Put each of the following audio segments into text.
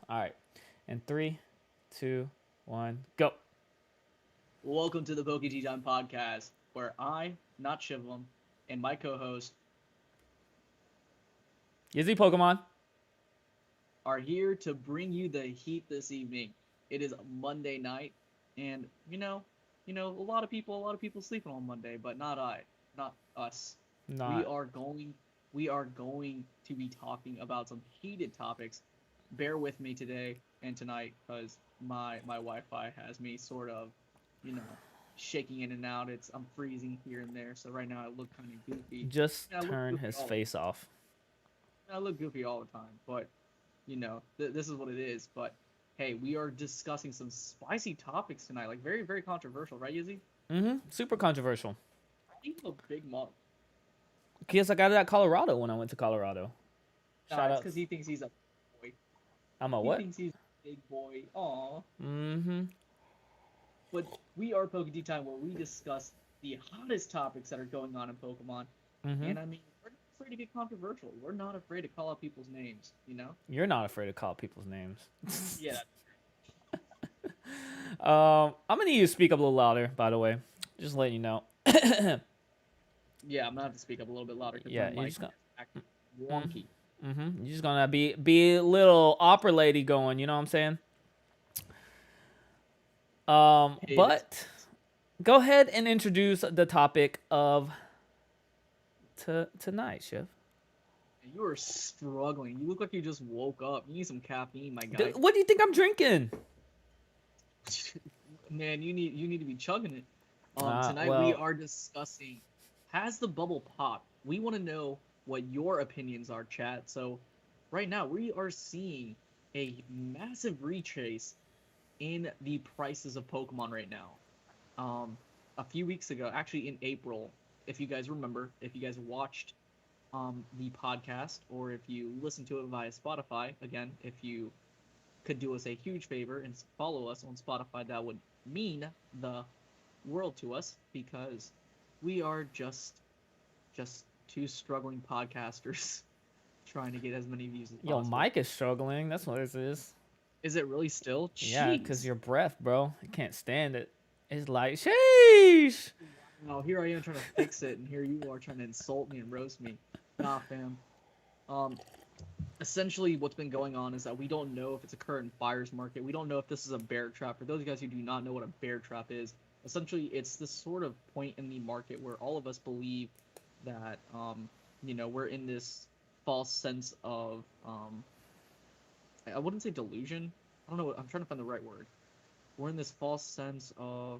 All right. In three, two, one, go. Welcome to the Poke Time podcast, where I, not Shivam, and my co-host Yizzy Pokemon. are here to bring you the heat this evening. It is Monday night, and a lot of people sleeping on Monday, but not us. We Not. are going, we are going to be talking about some heated topics. Bear with me today and tonight, because my Wi-Fi has me sort of, you know, shaking in and out. I'm freezing here and there, so right now I look kind of goofy. Just I look turn goofy his all face off. I look goofy all the time, but this is what it is. But hey, we are discussing some spicy topics tonight, like very, very controversial, right, Yizzy? Super controversial. I think a big mug. Because I got it at Colorado when I went to Colorado. Nah, Shout it's out. because he thinks he's a boy. I'm a He what? thinks he's a big boy. Aw. Mm-hmm. But we are Poke Time, where we discuss the hottest topics that are going on in Pokemon. Mm-hmm. And I mean, we're not afraid to get controversial. We're not afraid to call out people's names, you know? You're not afraid to call people's names. Yeah, I'm gonna need you to speak up a little louder, by the way. Just letting you know. yeah. I'm gonna have to speak up a little bit louder because my Yeah, you're mic just gonna. is acting wonky. You're just gonna be a little opera lady going. You know what I'm saying? It is. But go ahead and introduce the topic of tonight, Shiv. You are struggling. You look like you just woke up. You need some caffeine, my guy. What do you think I'm drinking? Man, you need to be chugging it. Tonight we Well, are discussing, has the bubble popped? We want to know what your opinions are, chat. So right now we are seeing a massive retrace in the prices of Pokemon right now. A few weeks ago, actually in April, if you guys remember, if you guys watched the podcast, or if you listen to it via Spotify, again, if you could do us a huge favor and follow us on Spotify, that would mean the world to us, because we are just two struggling podcasters trying to get as many views as yo, possible. Mike is struggling. That's what this is. Is it really still? Yeah, cause Jeez. your breath, bro. I can't stand it. It's like, sheesh. Now here I am trying to fix it, and here you are trying to insult me and roast me. Nah, fam. Um, Essentially what's been going on is that we don't know if it's a current buyer's market. We don't know if this is a bear trap. For those of you guys who do not know what a bear trap is, essentially it's this sort of point in the market where all of us believe that we're in this false sense of I wouldn't say delusion. I don't know. I'm trying to find the right word. We're in this false sense of,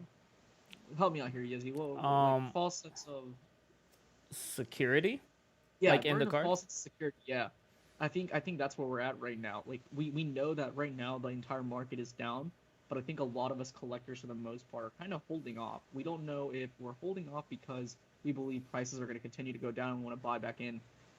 help me out here, Yizzy. Like Um, false sense of, security, yeah, like in we're the in a cards. false sense of security. Yeah, I think that's where we're at right now. Like we know that right now the entire market is down, but I think a lot of us collectors for the most part are kind of holding off. We don't know if we're holding off because we believe prices are going to continue to go down and want to buy back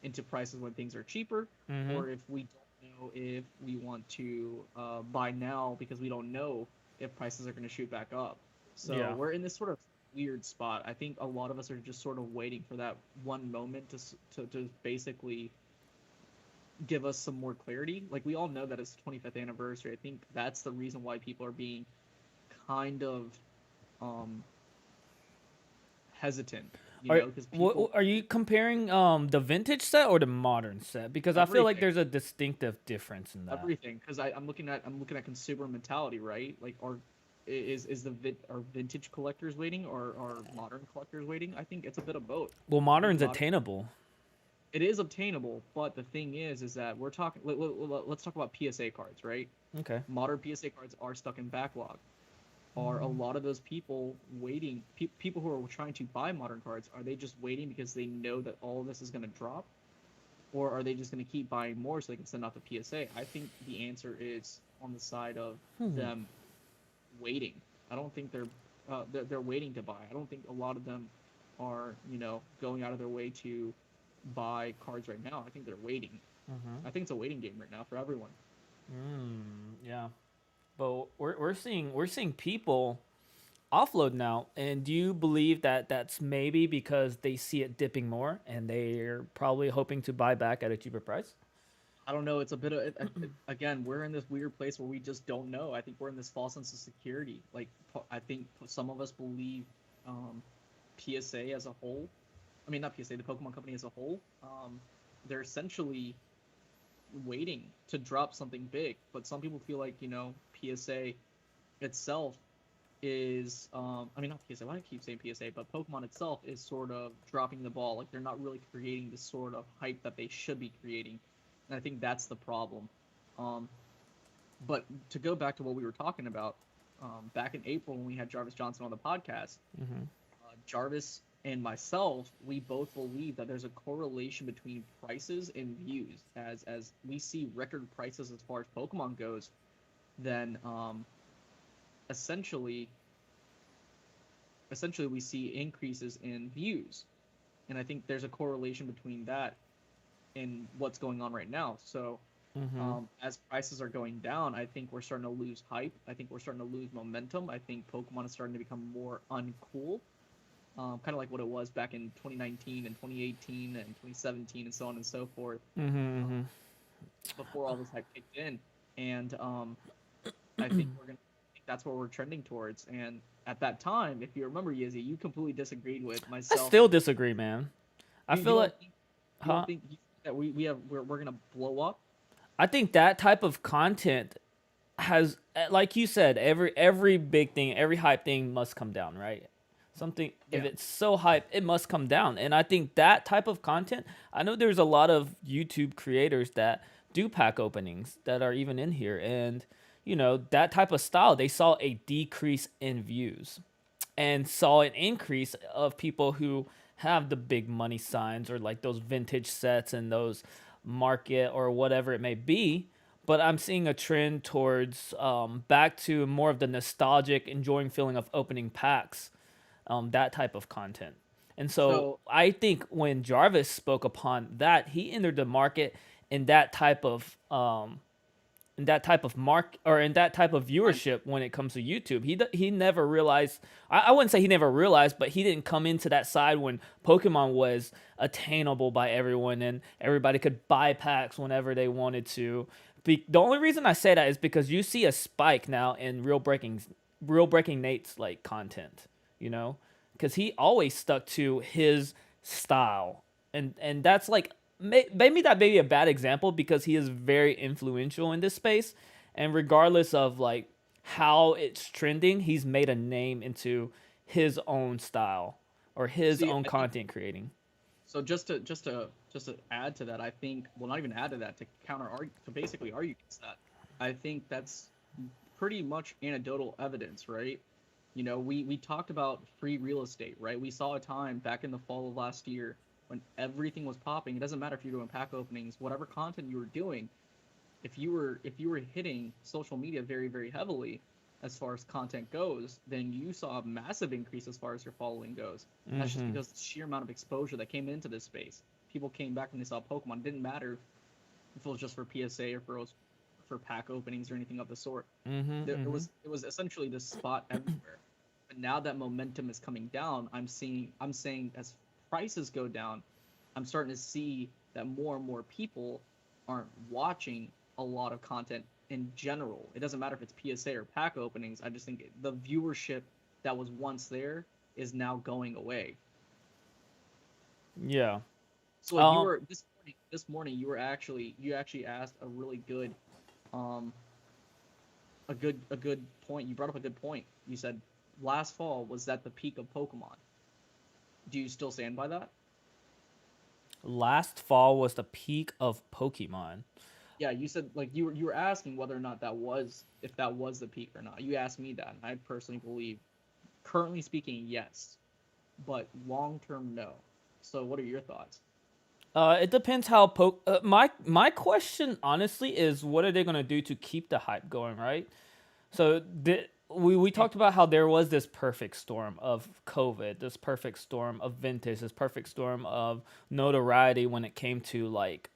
into prices when things are cheaper, Mm-hmm. or if we don't know if we want to buy now because we don't know if prices are going to shoot back up. So Yeah. we're in this sort of weird spot. I think a lot of us are just sort of waiting for that one moment to basically give us some more clarity. Like we all know that it's the 25th anniversary. I think that's the reason why people are being kind of um hesitant, because people Are you comparing the vintage set or the modern set? Because I feel like everything there's a distinctive difference in that. everything because I'm looking at consumer mentality, right? Like are vintage collectors waiting, or are modern collectors waiting? I think it's a bit of both. Well, I think modern's modern attainable. it is obtainable, but the thing is that we're talking. Let's talk about PSA cards, right? Okay. Modern PSA cards are stuck in backlog. Are a lot of those people waiting? People who are trying to buy modern cards, are they just waiting because they know that all of this is going to drop, or are they just going to keep buying more so they can send out the PSA? I think the answer is on the side of them waiting. I don't think they're waiting to buy. I don't think a lot of them are going out of their way to buy cards right now. I think they're waiting. I think it's a waiting game right now for everyone. Yeah. But we're seeing people offload now, and do you believe that that's maybe because they see it dipping more and they're probably hoping to buy back at a cheaper price? I don't know. It's a bit of again, we're in this weird place where we just don't know. I think we're in this false sense of security. Like I think some of us believe PSA as a whole. I mean, not PSA, the Pokemon Company as a whole. They're essentially waiting to drop something big, but some people feel like PSA itself is I mean not PSA. Why do I keep saying PSA? But Pokemon itself is sort of dropping the ball. Like they're not really creating the sort of hype that they should be creating, and I think that's the problem. Um, but to go back to what we were talking about, back in April when we had Jarvis Johnson on the podcast, Hmm. Jarvis and myself, we both believe that there's a correlation between prices and views. As we see record prices as far as Pokemon goes, then essentially essentially we see increases in views. And I think there's a correlation between that and what's going on right now. So Hmm. as prices are going down, I think we're starting to lose hype. I think we're starting to lose momentum. I think Pokemon is starting to become more uncool, kind of like what it was back in 2019 and 2018 and 2017 and so on and so forth, uh, Hmm. before all this hype kicked in. And I think we're gonna. I think that's where we're trending towards. And at that time, if you remember, Yizzy, you completely disagreed with I myself. still disagree, man. I You feel like, don't think huh? that we're gonna blow up? I think that type of content has, like you said, every big thing, every hype thing must come down, right? Something, if Yeah. it's so hype, it must come down. And I think that type of content, I know there's a lot of YouTube creators that do pack openings that are even in here, and that type of style, they saw a decrease in views and saw an increase of people who have the big money signs or like those vintage sets and those market or whatever it may be. But I'm seeing a trend towards back to more of the nostalgic, enjoying feeling of opening packs, that type of content. And so So I think when Jarvis spoke upon that, he entered the market in that type of mark or in that type of I viewership when it comes to YouTube. He never realized. I wouldn't say he never realized, but he didn't come into that side when Pokemon was attainable by everyone and everybody could buy packs whenever they wanted to. The only reason I say that is because you see a spike now in real breaking Nate's like content, you know, because he always stuck to his style, and that's like maybe that may be a bad example because he is very influential in this space, and regardless of like how it's trending, he's made a name into his own style or his see. own I think content creating. so. Just to add to that, I think well, not even add to that, to counter argue, to basically argue against that. I think that's pretty much anecdotal evidence, right? We talked about free real estate, right? We saw a time back in the fall of last year when everything was popping. It doesn't matter if you're doing pack openings, whatever content you were doing, if you were hitting social media very very heavily as far as content goes, then you saw a massive increase as far as your following goes. And that's just Mm-hmm. because the sheer amount of exposure that came into this space. People came back when they saw Pokemon. It didn't matter if it was just for PSA or for pack openings or anything of the sort. Mm-hmm. Mm-hmm. It was essentially this spot everywhere. But now that momentum is coming down, I'm saying as prices go down, I'm starting to see that more and more people aren't watching a lot of content in general. It doesn't matter if it's PSA or pack openings. I just think the viewership that was once there is now going away. Yeah. So like you Um. were this morning you actually asked a really good um a good point. You brought up a good point. You said last fall was that the peak of Pokemon. Do you still stand by that? Last fall was the peak of Pokemon. Yeah, you said like you were asking whether or not that was if that was the peak or not. You asked me that, and I personally believe, currently speaking, yes, but long term, no. So, what are your thoughts? It depends how my question honestly is what are they gonna do to keep the hype going, right? So we talked about how there was this perfect storm of COVID, this perfect storm of vintage, this perfect storm of notoriety when it came to like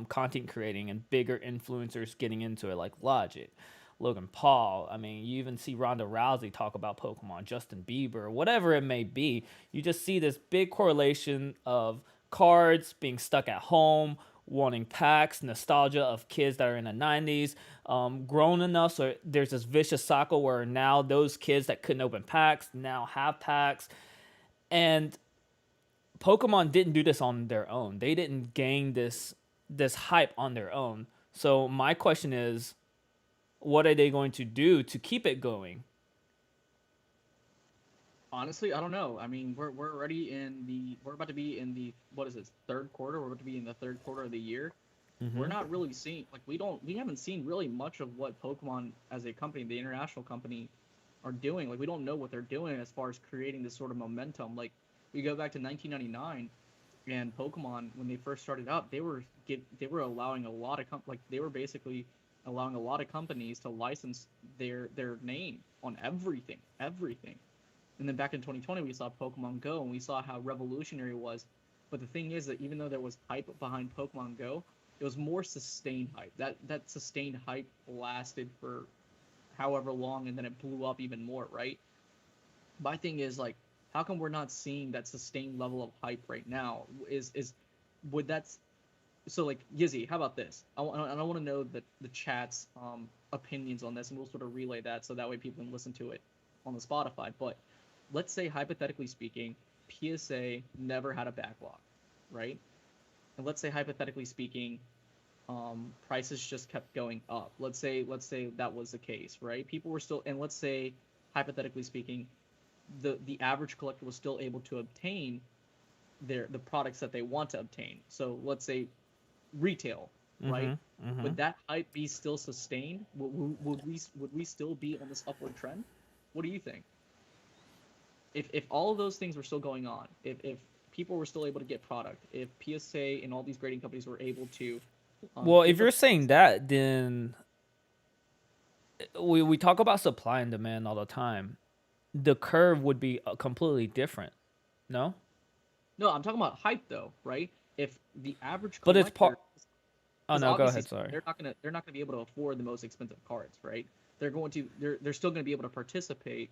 content creating and bigger influencers getting into it, like Logic, Logan Paul. I mean, you even see Ronda Rousey talk about Pokemon, Justin Bieber, whatever it may be. You just see this big correlation of cards being stuck at home wanting packs, nostalgia of kids that are in the 90s, grown enough. So there's this vicious cycle where now those kids that couldn't open packs now have packs. And Pokemon didn't do this on their own. They didn't gain this hype on their own. So my question is, what are they going to do to keep it going? Honestly, I don't know. I mean, we're already in the we're about to be in the what is it, third quarter? We're about to be in the third quarter of the year. We're Mm-hmm. not really seeing like we haven't seen really much of what Pokemon as a company, the international company, are doing. Like we don't know what they're doing as far as creating this sort of momentum. Like we go back to 1999 and Pokemon when they first started out, they were allowing a lot of like they were basically allowing a lot of companies to license their name on everything. And then back in 2020, we saw Pokemon Go, and we saw how revolutionary it was. But the thing is that even though there was hype behind Pokemon Go, it was more sustained hype. That sustained hype lasted for however long, and then it blew up even more, right? My thing is like, how come we're not seeing that sustained level of hype right now? Is would that's so like Yizzy? How about this? I want to know the chat's opinions on this, and we'll sort of relay that so that way people can listen to it on the Spotify. But let's say hypothetically speaking, PSA never had a backlog, right? And let's say hypothetically speaking, prices just kept going up. Let's say that was the case, right? People were still, and let's say hypothetically speaking, the average collector was still able to obtain the products that they want to obtain. So let's say retail, right? Mm-hmm. Mm-hmm. Would that hype be still sustained? Would we still be on this upward trend? What do you think? If all of those things were still going on, if people were still able to get product, if PSA and all these grading companies were able to Well, if keep you're up, saying that, then we talk about supply and demand all the time. The curve would be completely different. No, no, I'm talking about hype though, right? If the average but it's part. collector, Oh because no, go obviously ahead. Sorry. they're not gonna be able to afford the most expensive cards, right? They're still gonna be able to participate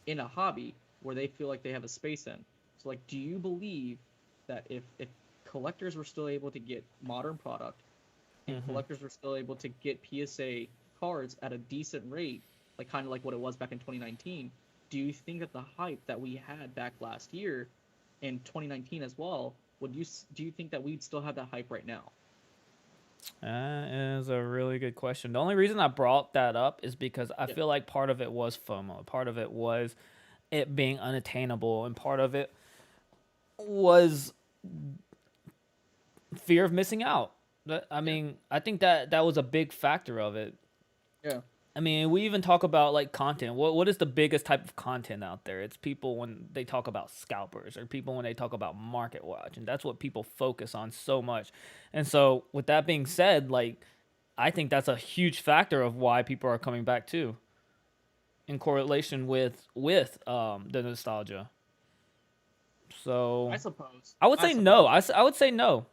in a hobby where they feel like they have a space in. So like, do you believe that if collectors were still able to get modern product and Mm-hmm. collectors were still able to get PSA cards at a decent rate, like kind of like what it was back in 2019, do you think that the hype that we had back last year in 2019 as well, do you think that we'd still have that hype right now? That is a really good question. The only reason I brought that up is because I Yeah. feel like part of it was FOMO, part of it was it being unattainable, and part of it was fear of missing out. I Yeah. mean, I think that was a big factor of it. Yeah. I mean, we even talk about like content. What is the biggest type of content out there? It's people when they talk about scalpers, or people when they talk about market watch, and that's what people focus on so much. And so, with that being said, like I think that's a huge factor of why people are coming back too, in correlation with the nostalgia. I So suppose. I would I say no. suppose. I would say no.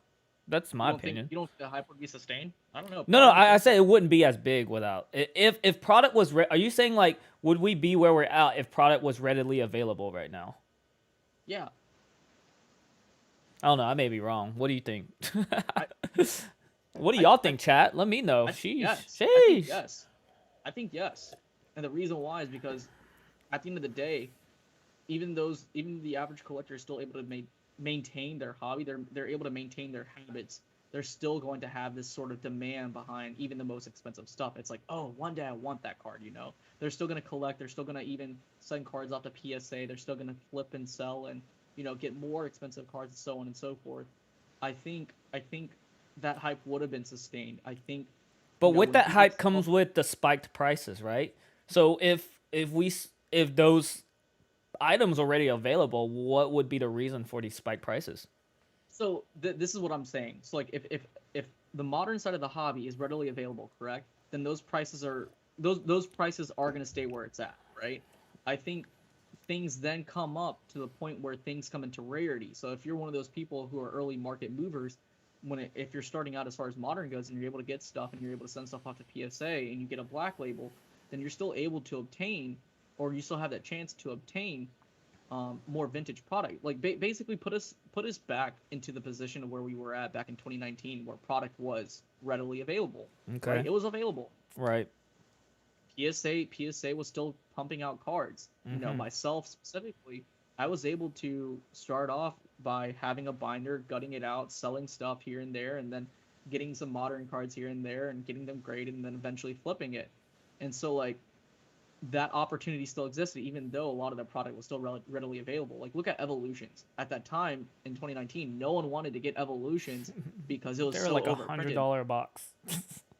That's You my don't think opinion. you don't think the hype would be sustained? I don't know. No, no. Part of me I thinks said that. it wouldn't be as big without if product was. Are you saying like would we be where we're at if product was readily available right now? Yeah. I don't know. I may be wrong. What do you think? I What do I y'all I think, chat? Let me know. I think Sheesh. yes. I think Sheesh. yes. I think yes. And the reason why is because at the end of the day, even the average collector is still able to maintain their hobby. They're able to maintain their habits. They're still going to have this sort of demand behind even the most expensive stuff. It's like, oh, one day I want that card. They're still going to collect. They're still going to even send cards off to PSA. They're still going to flip and sell and get more expensive cards and so on and so forth. I think that hype would have been sustained. I think But with when that people hype saw. comes with the spiked prices, right? So if those items already available, what would be the reason for these spiked prices? So this is what I'm saying. So like if the modern side of the hobby is readily available, correct? Then those prices are going to stay where it's at, right? I think things then come up to the point where things come into rarity. So if you're one of those people who are early market movers, if you're starting out as far as modern goes and you're able to get stuff and you're able to send stuff off to PSA and you get a black label, then you're still able to obtain, or you still have that chance to obtain more vintage product. Like basically put us back into the position of where we were at back in 2019, where product was readily available. Right, Okay. it was available. Right. PSA was still pumping out cards. Mm-hmm. Myself specifically, I was able to start off by having a binder, gutting it out, selling stuff here and there, and then getting some modern cards here and there, and getting them graded, and then eventually flipping it. And so like that opportunity still existed, even though a lot of the product was still readily available. Like look at Evolutions. At that time in 2019, no one wanted to get Evolutions because it was They're so like a overprinted. $100 box.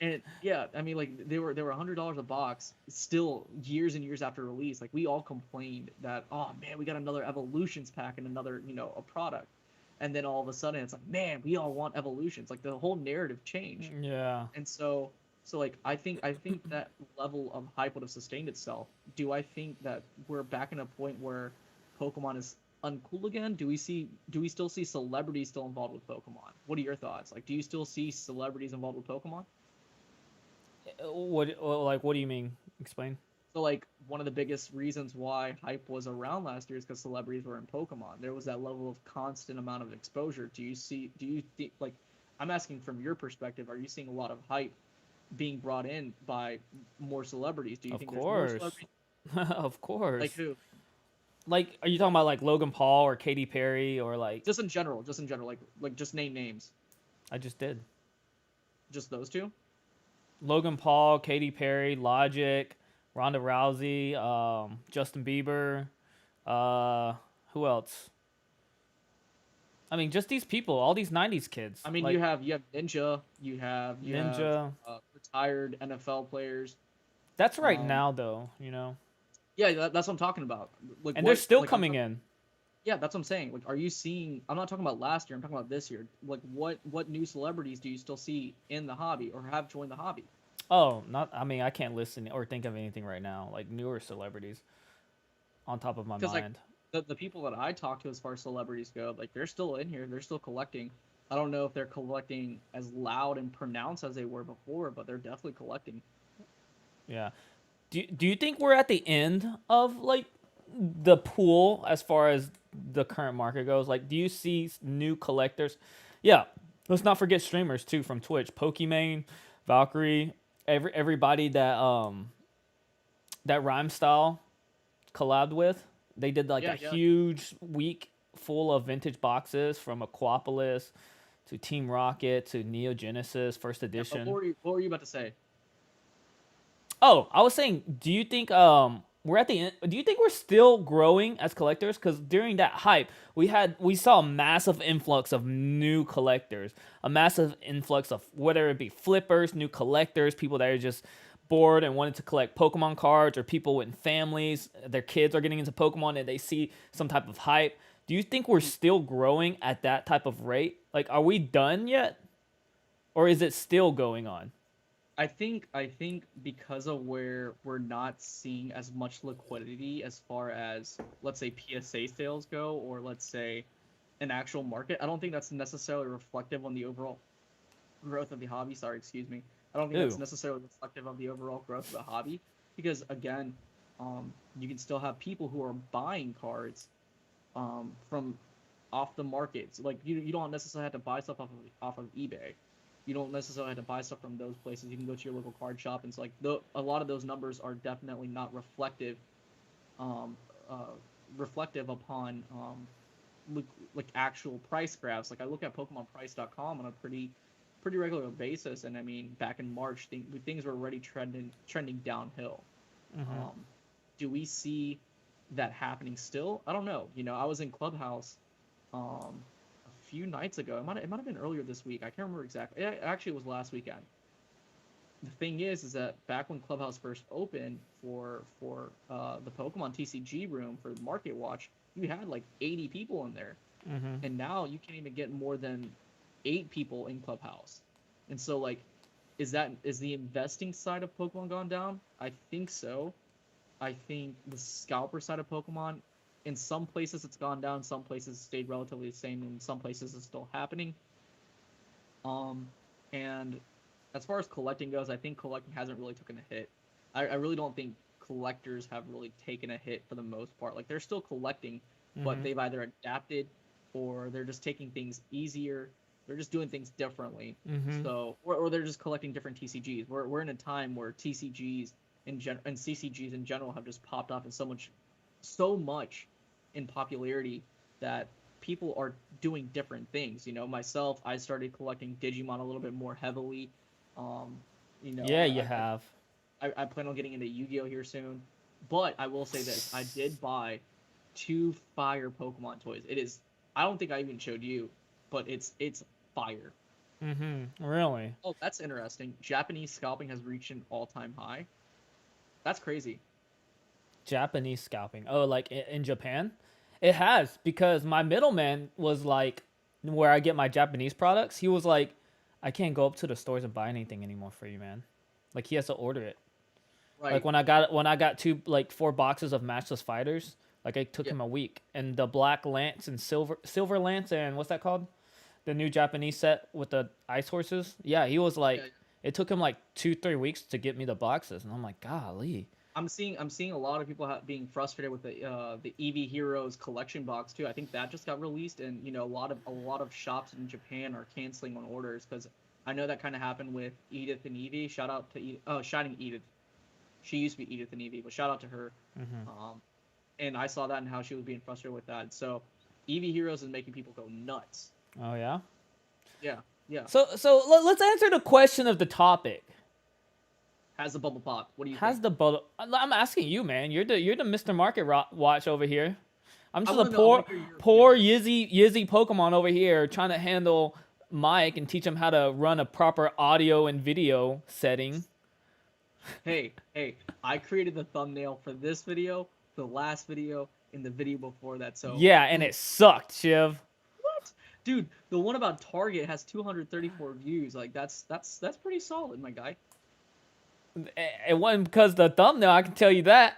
And yeah, I mean, like they were $100 a box, still years and years after release. Like we all complained that, oh man, we got another Evolutions pack and another a product, and then all of a sudden it's like, man, we all want Evolutions. Like the whole narrative changed, Yeah. and so like I think that level of hype would have sustained itself. Do I think that we're back in a point where Pokemon is uncool again? Do we still see celebrities still involved with Pokemon? What are your thoughts? Like, do you still see celebrities involved with Pokemon? What do you mean? Explain. So like one of the biggest reasons why hype was around last year is because celebrities were in Pokemon. There was that level of constant amount of exposure. Do you think like I'm asking from your perspective, are you seeing a lot of hype being brought in by more celebrities? Do you Of think there's more course. celebrities? Of Like course. who? Like, are you talking about like Logan Paul or Katy Perry or like? Just in general, like just name names. I just did. Just those two? Logan Paul, Katy Perry, Logic, Ronda Rousey, Justin Bieber. Uh, who else? I mean, just these people, all these '90s kids, I mean, you like have you have Ninja, you have Ninja. retired NFL players. That's right Um, now, though. You know, yeah, that's what I'm talking about. Like and they're what? still Like I'm coming talking. in. Yeah, that's what I'm saying. Like, are you seeing? I'm not talking about last year. I'm talking about this year. Like, what new celebrities do you still see in the hobby or have joined the hobby? Oh, not. I mean, I can't listen or think of anything right now. Like newer celebrities on top of my Because like mind. the people that I talk to as far as celebrities go, like they're still in here. They're still collecting. I don't know if they're collecting as loud and pronounced as they were before, but they're definitely collecting. Yeah. Do you think we're at the end of like the pool as far as the current market goes? Like, do you see new collectors? Yeah. Let's not forget streamers too from Twitch. Pokimane, Valkyrie, everybody that Rhyme Style collabed with. They did like a Yeah, yeah, huge week full of vintage boxes from Aquapolis to Team Rocket to Neo Genesis First yeah. But Edition. what were you about to say? Oh, I was saying, do you think we're at the end? Do you think we're still growing as collectors? Because during that hype, we saw a massive influx of new collectors, a massive influx of whether it be flippers, new collectors, people that are just bored and wanted to collect Pokemon cards, or people with families, their kids are getting into Pokemon and they see some type of hype. Do you think we're still growing at that type of rate? Like, are we done yet, or is it still going on? I think because of where we're not seeing as much liquidity as far as let's say PSA sales go, or let's say an actual market, I don't think that's necessarily reflective on the overall growth of the hobby. Sorry, excuse me. I don't think that's Ooh, necessarily reflective of the overall growth of the hobby because again, you can still have people who are buying cards from off the markets. Like you don't necessarily have to buy stuff off of eBay. You don't necessarily have to buy stuff from those places. You can go to your local card shop, and it's like a lot of those numbers are definitely not um, uh, reflective upon look, like actual price graphs. Like I look at PokemonPrice.com on a pretty regular basis, and I mean back in March, things were already trending downhill. Um, do we see that happening still? I don't know. I was in Clubhouse a few nights ago. It might have been earlier this week. I can't remember exactly. Actually, it was last weekend. The thing is that back when Clubhouse first opened for the Pokemon TCG room for Market Watch, you had like 80 people in there, and now you can't even get more than 8 people in Clubhouse. And so like, is the investing side of Pokemon gone down? I think so. I think the scalper side of Pokemon, in some places it's gone down, some places stayed relatively the same, and some places it's still happening. Um, and as far as collecting goes, I think collecting hasn't really taken a hit. I really don't think collectors have really taken a hit for the most part. Like they're still collecting, but Mhm. they've either adapted or they're just taking things easier. They're just doing things differently. Mhm. So, or they're just collecting different TCGs. We're in a time where TCGs and CCGs in general have just popped off in so much in popularity that people are doing different things. You know, myself, I started collecting Digimon a little bit more heavily. Um, you know, Yeah, you have. I plan on getting into Yu-Gi-Oh here soon. But I will say this: I did buy two fire Pokemon toys. It is. I don't think I even showed you, but it's fire. Mhm. Really? Oh, that's interesting. Japanese scalping has reached an all-time high. That's crazy. Japanese scalping. Oh, like in Japan? It has because my middleman was like where I get my Japanese products. He was like, I can't go up to the stores and buy anything anymore for you, man. Like he has to order it. Like Right. when I got two like 4 boxes of matchless fighters, like it took Yeah. him a week. And the black lance and silver lance and what's that called? The new Japanese set with the ice horses. Yeah, he was Yeah. like, it took him like 2-3 weeks to get me the boxes, and I'm like, golly. I'm seeing a lot of people being frustrated with the EV Heroes collection box too. I think that just got released, and you know a lot of shops in Japan are canceling on orders because I know that kind of happened with Edith and Evie. Shout out to Shining Edith. She used to be Edith and Evie, but shout out to her. Hmm. Um, and I saw that and how she was being frustrated with that. So EV Heroes is making people go nuts. Oh yeah. Yeah, yeah. So let's answer the question of the topic. Has the bubble pop? What do you Has think? the bullet? I'm asking you, man. You're the Mr. Market Watch over here. I'm I just a want to know. I poor want to hear your opinion poor first. Yizzy Pokemon over here trying to handle Mike and teach him how to run a proper audio and video setting. Hey, I created the thumbnail for this video, the last video, and the video before that. So, Yeah, and it sucked, Shiv. what? Dude, the one about Target has 234 views. Like that's pretty solid, my guy. It wasn't because the thumbnail. I can tell you that.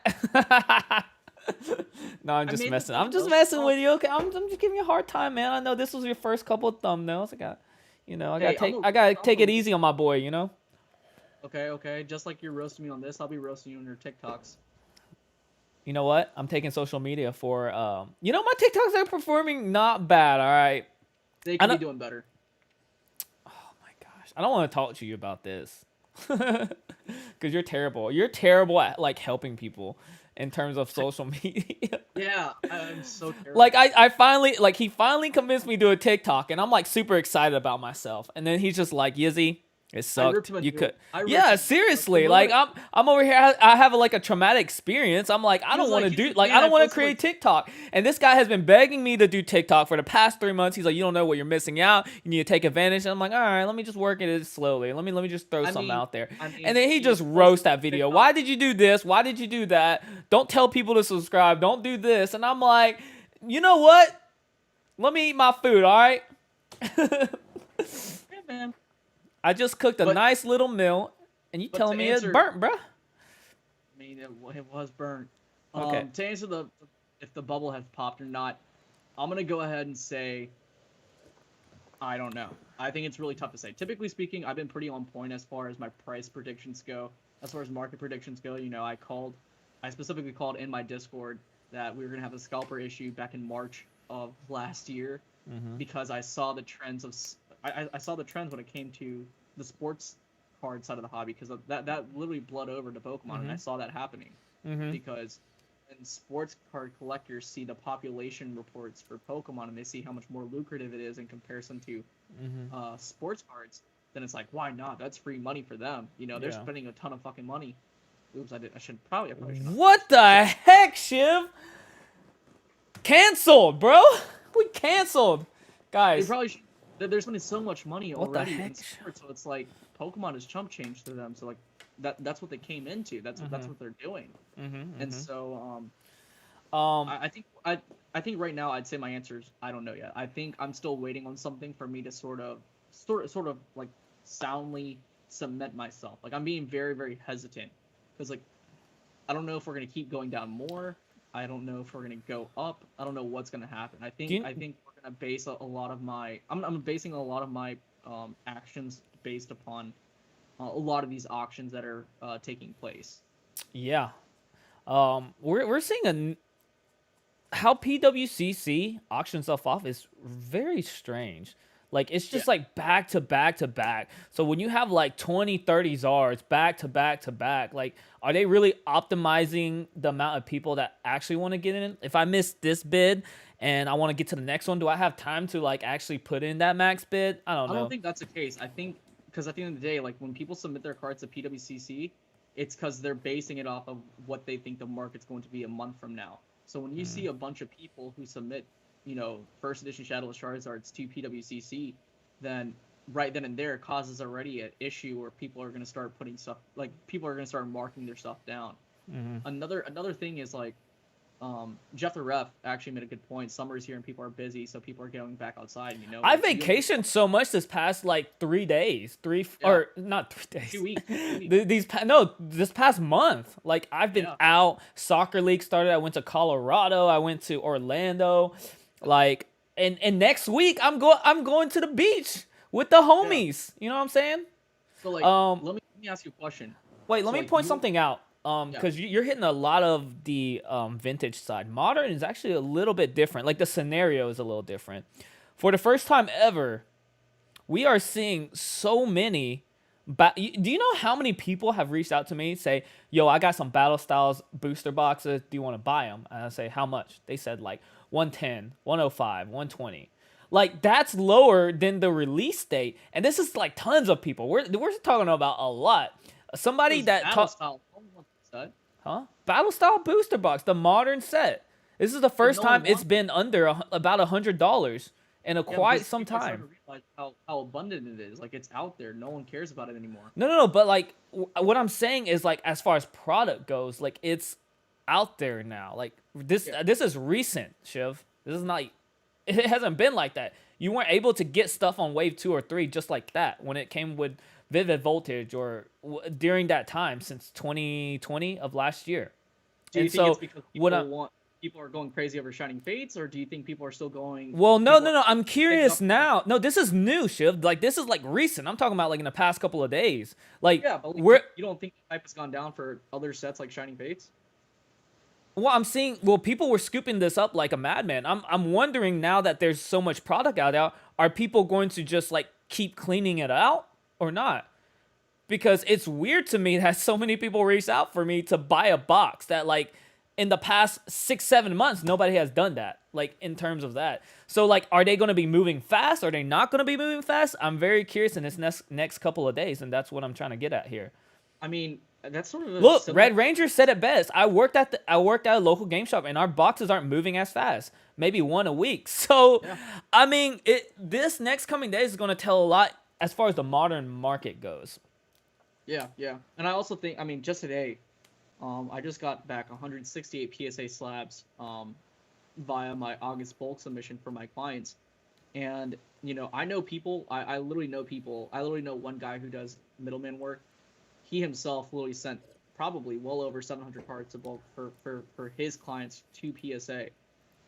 No, I'm I just made the messing. I'm just thumbnail messing strong. with you. Okay, I'm just giving you a hard time, man. I know this was your first couple of thumbnails. I gotta Hey, take I gotta I'm take it a easy on my boy. okay. Just like you're roasting me on this, I'll be roasting you on your TikToks. You know what? I'm taking social media for my TikToks are performing not bad. All right. They I could be know. doing better. Oh my gosh, I don't want to talk to you about this. Because you're terrible. You're terrible at like helping people in terms of social media. Yeah, I'm so Like terrible. I finally like he finally convinced me to do a TikTok, and I'm like super excited about myself. And then he's just like, Yizzy, it I ripped sucked. him a You new could, one. I ripped yeah, him a new one. Like the seriously. Like moment I'm over here. I have like a traumatic experience. I'm like, I he don't was want like, to he was do like, like man, I I don't want to posted like create TikTok. And this guy has been begging me to do TikTok for the past 3 months. He's like, you don't know what you're missing out. You need to take advantage. And I'm like, all right, let me just work it slowly. Let me just throw I something mean, out there. I And mean, then he he was just posting roast like that video. TikTok. Why did you do this? Why did you do that? Don't tell people to subscribe. Don't do this. And I'm like, you know what? Let me eat my food, all right? Yeah, man. I just cooked a But nice little meal, and you but telling to me it answer, burnt, bruh? I mean, it was burnt. Okay. To answer the if the bubble has popped or not, I'm gonna go ahead and say I don't know. I think it's really tough to say. Typically speaking, I've been pretty on point as far as my price predictions go. As far as market predictions go, you know, I specifically called in my Discord that we were gonna have a scalper issue back in March of last year Mm-hmm. because I saw the trends I saw the trends when it came to the sports card side of the hobby because that literally bled over to Pokemon and Mm-hmm. I saw that happening Mm-hmm. because when sports card collectors see the population reports for Pokemon and they see how much more lucrative it is in comparison to Mm-hmm. sports cards, then it's like, why not? That's free money for them. You know, they're Yeah. spending a ton of fucking money. Oops, I probably should not What curse. the heck, Shiv? Canceled, bro. We canceled, They guys. probably should. They're spending so much money What the already in heck? sports, so it's like Pokemon is chump change to them. So like that's what they came into. That's Mm-hmm. what they're doing. Mm-hmm. And Mm-hmm. so Um. I think right now I'd say my answer is I don't know yet. I think I'm still waiting on something for me to sort of like soundly cement myself. Like I'm being very very hesitant because like I don't know if we're gonna keep going down more. I don't know if we're gonna go up. I don't know what's gonna happen. I Do think you I think we're gonna base a lot of my I'm basing a lot of my actions based upon a lot of these auctions that are taking place. Yeah. We're seeing how PWCC auctions stuff off is very strange. Like it's Yeah, just like back to back to back. So when you have like 20, 30 czars back to back to back, like are they really optimizing the amount of people that actually want to get in? If I miss this bid and I want to get to the next one, do I have time to like actually put in that max bid? I don't I don't know. think that's the case. I think because at the end of the day, like when people submit their cards to PWCC, it's because they're basing it off of what they think the market's going to be a month from now. So when you Mm, see a bunch of people who submit, first edition Shadowless Charizards to PWCC, then right then and there it causes already an issue where people are going to start putting stuff like people are going to start marking their stuff down. mm-hmm. Another thing is like Jeff the Ref actually made a good point. Summer's here and people are busy, so people are going back outside. And, I like you and vacationed so much this past like 3 days, yeah, or not 3 days. 2 weeks, 2 weeks. No, this past month, like I've been Yeah, out. Soccer league started. I went to Colorado. I went to Orlando. Like, and next week I'm going to the beach with the yeah. homies. You know what I'm saying? So like, Um, let me ask you a question. Wait, let So me like point you, something out. yeah, Because you're hitting a lot of the vintage side. Modern is actually a little bit different. Like the scenario is a little different. For the first time ever, we are seeing so many. Do you know how many people have reached out to me say, "Yo, I got some Battle Styles booster boxes. Do you want to buy them?" And I say, "How much?" They said like 110, 105, 120. Like that's lower than the release date, and this is like tons of people. We're talking about a lot. Somebody because that battle talk, style, no one wants that, huh? Battle Style booster box, the modern set. This is the but first no one time it's wants it. been under about $100 in a Yeah, quite because some people are time. starting to realize how abundant it is. Like it's out there. No one cares about it anymore. No. But like, what I'm saying is like, as far as product goes, like it's out there now. Like this, Yeah, this is recent, Shiv. This is not. It hasn't been like that. You weren't able to get stuff on Wave 2 or 3 just like that when it came with Vivid Voltage or during that time since 2020 of last year. do you And think it's so because what I people are going crazy over Shining Fates, or do you think people are still going? well, no, People no, are no. I'm picking curious up. now. No, this is new, Shiv. Like this is like recent. I'm talking about like in the past couple of days. Like Yeah, but like we're you don't think the hype has gone down for other sets like Shining Fates? well, I'm seeing. Well, people were scooping this up like a madman. I'm wondering now that there's so much product out there. Are people going to just like keep cleaning it out or not? Because it's weird to me that so many people reached out for me to buy a box that like in the past 6 7 months nobody has done that. Like in terms of that. So like, are they going to be moving fast? Are they not going to be moving fast? I'm very curious in this next couple of days, and that's what I'm trying to get at here. I mean, that's sort of a Look, similar. Red Ranger said it best. I worked at a local game shop, and our boxes aren't moving as fast. Maybe one a week. So, Yeah, I mean, this next coming days is going to tell a lot as far as the modern market goes. yeah. And I also think, I mean, just today, I just got back 168 PSA slabs via my August bulk submission for my clients. And, I know people, I literally know people. I literally know one guy who does middleman work. He himself literally sent probably well over 700 cards to bulk for his clients to PSA.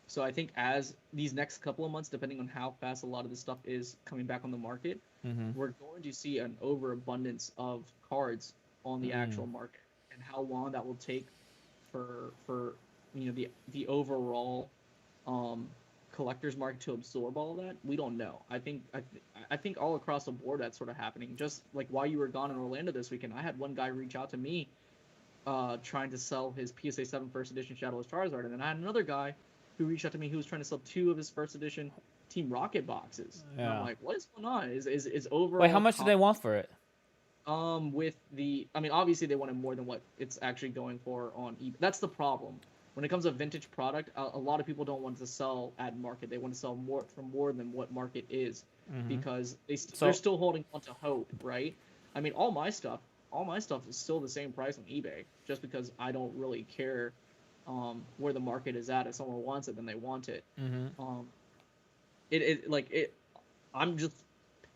So I think as these next couple of months, depending on how fast a lot of this stuff is coming back on the market, Mm-hmm. we're going to see an overabundance of cards on the Mm. actual market, and how long that will take for the overall um collectors market to absorb all of that, we don't know. I think all across the board that's sort of happening. Just like while you were gone in Orlando this weekend, I had one guy reach out to me trying to sell his PSA 7 first edition Shadowless Charizard, and then I had another guy who reached out to me who was trying to sell two of his first edition Team Rocket boxes, and I'm Yeah. like, what is going on? Is Wait, how overall much do they want for it? with the, I mean, obviously they wanted more than what it's actually going for on eBay. That's the problem. When it comes to vintage product, a lot of people don't want to sell at market. They want to sell more for more than what market is, Mm-hmm. because they're So, still holding on to hope, right? I mean, all my stuff is still the same price on eBay, just because I don't really care where the market is at. If someone wants it, then they want it. mm-hmm. Um, it like it. I'm just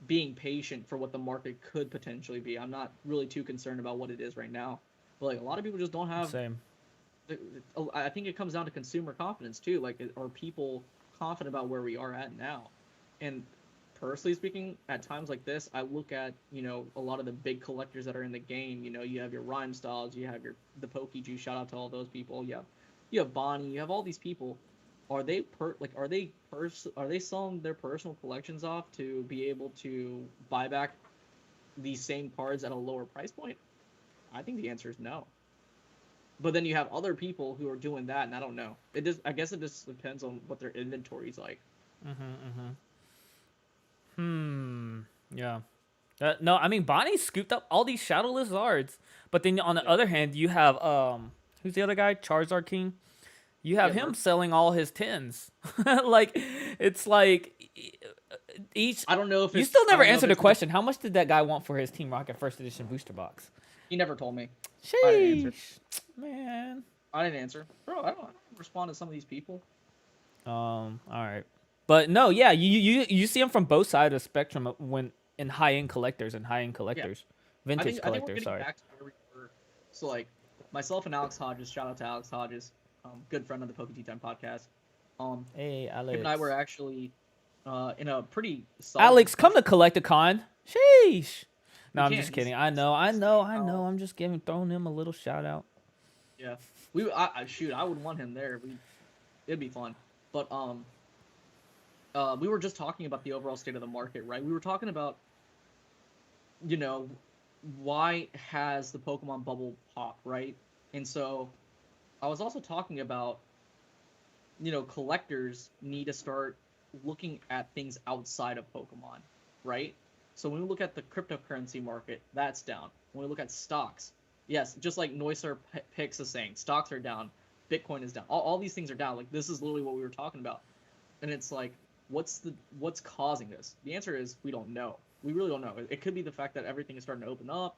being patient for what the market could potentially be. I'm not really too concerned about what it is right now. But like a lot of people just don't have. Same. I think it comes down to consumer confidence too. Like, are people confident about where we are at now? And personally speaking, at times like this, I look at a lot of the big collectors that are in the game. You have your Rhyme Styles, you have the Pokejuice. Shout out to all those people. You have Bonnie. You have all these people are they selling their personal collections off to be able to buy back these same cards at a lower price point? I think the answer is no. But then you have other people who are doing that, and I don't know. I guess it just depends on what their inventory's like. Yeah. No, I mean Bonnie scooped up all these Shadow Lizards, but then on the Yeah, other hand, you have who's the other guy? Charizard King. You have yeah, him Murph. selling all his tins. Like it's like each. I don't know if You it's still I never don't know if answered the it's because question. How much did that guy want for his Team Rocket First Edition booster box? he never told me. I didn't answer. Sheesh, man. I didn't answer, bro. I don't respond to some of these people. All right, but no, yeah, you see them from both sides of the spectrum when in high end collectors and high end Yeah, collectors, I vintage think we're collectors. getting Sorry. back to where we were. So like myself and Alex Hodges, shout out to Alex Hodges, good friend of the Poke Tea Time podcast. Hey, Him and I were Alex. actually in a pretty solid Alex, come discussion. to Collecticon. Sheesh. No, We I'm can. just kidding. He's I know, I know, saying I how know. I'm just throwing him a little shout out. yeah. Shoot, I would want him there. It'd be fun. But we were just talking about the overall state of the market, right? We were talking about, you know, why has the Pokemon bubble pop, right? And so I was also talking about, collectors need to start looking at things outside of Pokemon, right? So when we look at the cryptocurrency market, that's down. When we look at stocks, yes, just like Neusser Picks is saying, stocks are down, Bitcoin is down. All these things are down. Like this is literally what we were talking about. And it's like, what's causing this? The answer is we don't know. We really don't know. It could be the fact that everything is starting to open up.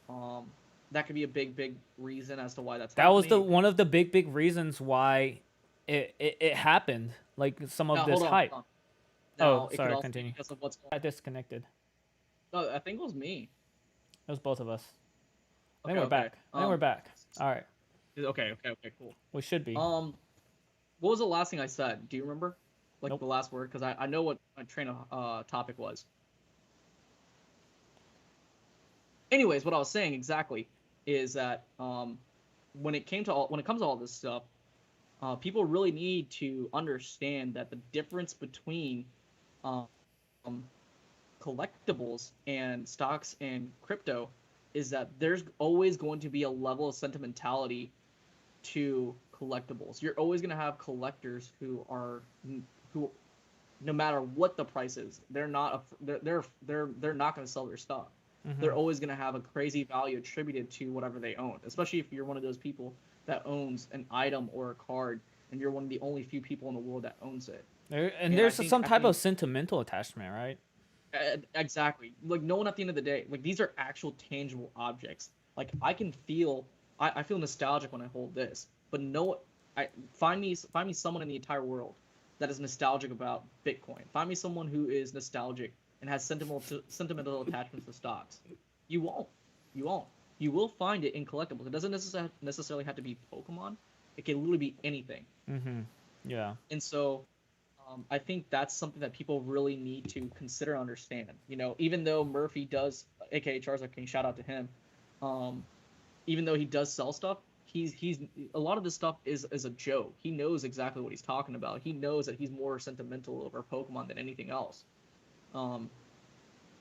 Um, that could be a big reason as to why that's That was the happening. one of the big reasons why it happened. Like some of Now this hold on, hold hype. on. Oh, Now it could sorry. also be Continue. because of what's going. I disconnected. No, I think it was me. It was both of us. I think Okay, we're okay. back. I think we're back. All right. Okay, cool. We should be. Um, what was the last thing I said? Do you remember? Like Nope. the last word? Because I know what my train of topic was. Anyways, what I was saying exactly is that when it comes to all this stuff, people really need to understand that the difference between um, collectibles and stocks and crypto is that there's always going to be a level of sentimentality to collectibles. You're always going to have collectors who no matter what the price is, they're not going to sell their stuff. Mm-hmm. They're always going to have a crazy value attributed to whatever they own, especially if you're one of those people that owns an item or a card and you're one of the only few people in the world that owns it. And And there's some I type think of sentimental attachment, right? exactly. Like no one at the end of the day, like these are actual tangible objects. Like I feel nostalgic when I hold this, but no, I find me someone in the entire world that is nostalgic about Bitcoin. Find me someone who is nostalgic and has sentimental attachments to stocks. You won't. You won't. You will find it in collectibles. It doesn't necessarily have to be Pokemon. It can literally be anything. Mm-hmm. Yeah. And so I think that's something that people really need to consider and understand. Even though Murphy does, aka Charizard King, shout out to him. Um, Even though he does sell stuff, he's a lot of this stuff is a joke. He knows exactly what he's talking about. He knows that he's more sentimental over Pokemon than anything else. Um,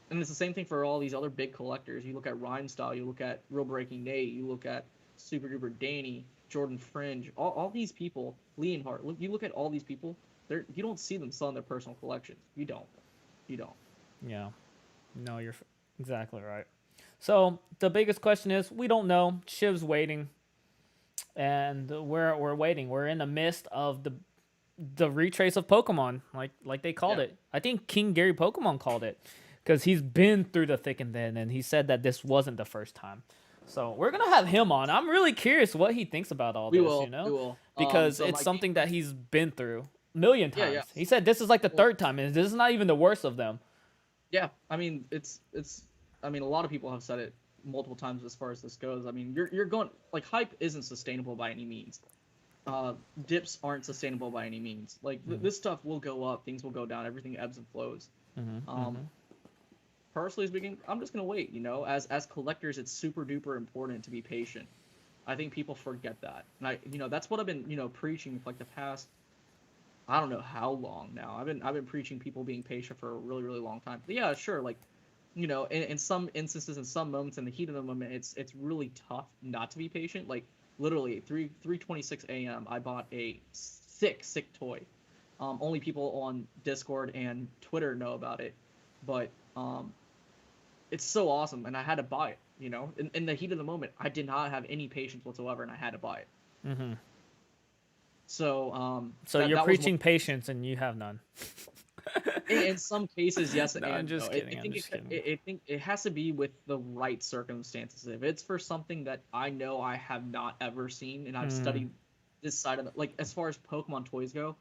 and it's the same thing for all these other big collectors. You look at Rhymestyle, you look at Real Breaking Nate, you look at Super Duper Danny, Jordan Fringe, all these people, Leonhardt. You look at all these people. You don't see them selling their personal collections. You don't. You don't. Yeah. No, you're exactly right. So the biggest question is we don't know. Shiv's waiting, and we're waiting. We're in the midst of the retrace of Pokemon, like they called Yeah. it. I think King Gary Pokemon called it, because he's been through the thick and thin, and he said that this wasn't the first time. So we're gonna have him on. I'm really curious what he thinks about all We this, will. We will. because So it's my something that he's been through a million yeah, yeah. times. He said this is like the Well, third time, and this is not even the worst of them. yeah. I mean, it's. I mean, a lot of people have said it multiple times as far as this goes. I mean, you're going like hype isn't sustainable by any means. Dips aren't sustainable by any means. Like this stuff will go up, things will go down, everything ebbs and flows. Um, Personally speaking, I'm just gonna wait. As collectors, it's super duper important to be patient. I think people forget that, and that's what I've been preaching for like the past I don't know how long now. I've been preaching people being patient for a really really long time. But yeah, sure. Like, in some instances, in some moments, in the heat of the moment, it's really tough not to be patient. Like literally 3:26 a.m. I bought a sick toy. Only people on Discord and Twitter know about it, but it's so awesome, and I had to buy it. In the heat of the moment, I did not have any patience whatsoever, and I had to buy it. Hmm. So So that you're that was one. preaching patience and you have none. In some cases, yes No, I'm and no. just I kidding. I'm think just kidding. I think it has to be with the right circumstances. If it's for something that I know I have not ever seen, and I've Hmm. studied this side of it, like as far as Pokemon toys go,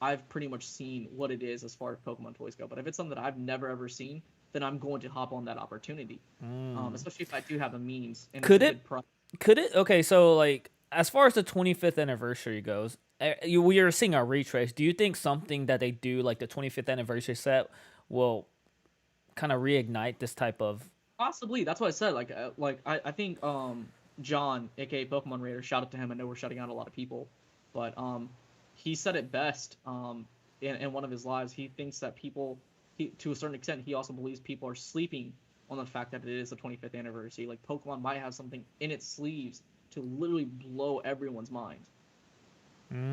I've pretty much seen what it is as far as Pokemon toys go. But if it's something that I've never ever seen, then I'm going to hop on that opportunity. Mm. Especially if I do have the means and it's a Could it? good price. Could it? Okay, so like as far as the 25th anniversary goes, we are seeing a retrace. Do you think something that they do like the 25th anniversary set will kind of reignite this type of? Possibly. That's what I said. I think John, aka Pokemon Raider, shout out to him. I know we're shutting out a lot of people, but he said it best in one of his lives. He thinks that people, to a certain extent, he also believes people are sleeping on the fact that it is the 25th anniversary. Like Pokemon might have something in its sleeves to literally blow everyone's mind.